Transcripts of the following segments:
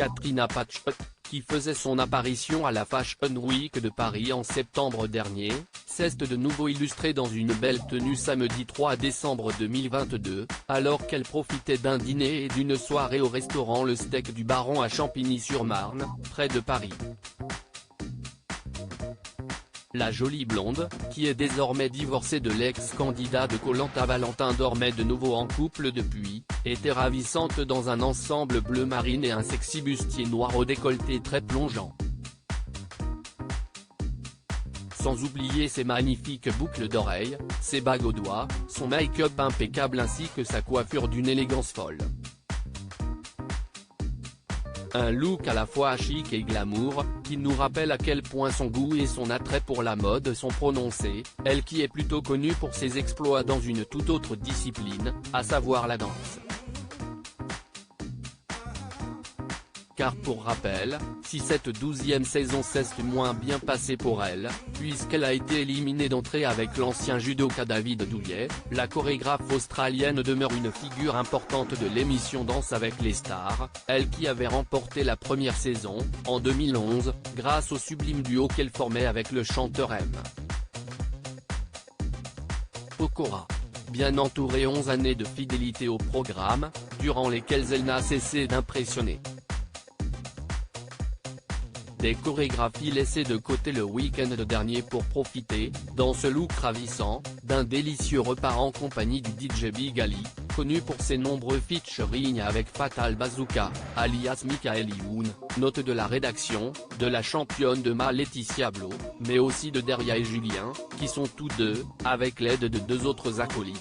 Katrina Patchpot, qui faisait son apparition à la Fashion Week de Paris en septembre dernier, s'est de nouveau illustrée dans une belle tenue samedi 3 décembre 2022, alors qu'elle profitait d'un dîner et d'une soirée au restaurant Le Steak du Baron à Champigny-sur-Marne, près de Paris. La jolie blonde, qui est désormais divorcée de l'ex-candidat de Koh-Lanta Valentin Dormait de nouveau en couple depuis, était ravissante dans un ensemble bleu marine et un sexy bustier noir au décolleté très plongeant. Sans oublier ses magnifiques boucles d'oreilles, ses bagues aux doigts, son make-up impeccable ainsi que sa coiffure d'une élégance folle. Un look à la fois chic et glamour, qui nous rappelle à quel point son goût et son attrait pour la mode sont prononcés, elle qui est plutôt connue pour ses exploits dans une toute autre discipline, à savoir la danse. Car pour rappel, si cette 12e saison s'est moins bien passée pour elle, puisqu'elle a été éliminée d'entrée avec l'ancien judoka David Douillet, la chorégraphe australienne demeure une figure importante de l'émission Danse avec les stars, elle qui avait remporté la première saison, en 2011, grâce au sublime duo qu'elle formait avec le chanteur M. Pokora. Bien entourée 11 années de fidélité au programme, durant lesquelles elle n'a cessé d'impressionner. Des chorégraphies laissées de côté le week-end dernier pour profiter, dans ce look ravissant, d'un délicieux repas en compagnie du DJ Big Ali, connu pour ses nombreux featuring avec Fatal Bazooka, alias Michael Youn, note de la rédaction, de la championne de Ma Laetitia Blo, mais aussi de Deria et Julien, qui sont tous deux, avec l'aide de deux autres acolytes,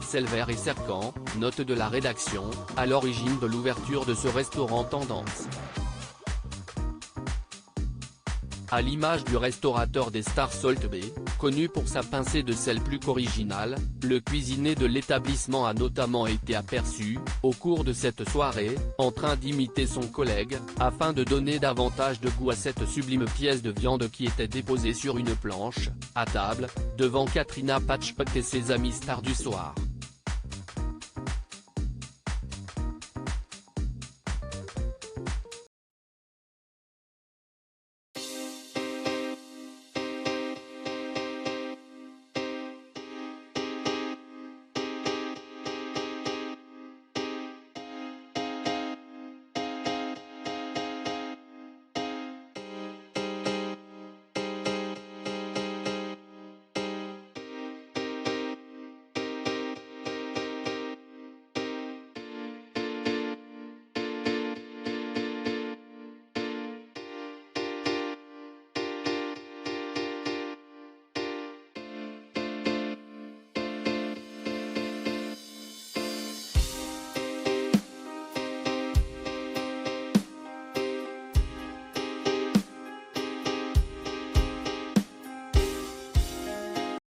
Selver et Serkan, note de la rédaction, à l'origine de l'ouverture de ce restaurant tendance. À l'image du restaurateur des stars Salt Bae, connu pour sa pincée de sel plus qu'originale, le cuisinier de l'établissement a notamment été aperçu, au cours de cette soirée, en train d'imiter son collègue, afin de donner davantage de goût à cette sublime pièce de viande qui était déposée sur une planche, à table, devant Katrina Patchpot et ses amis stars du soir.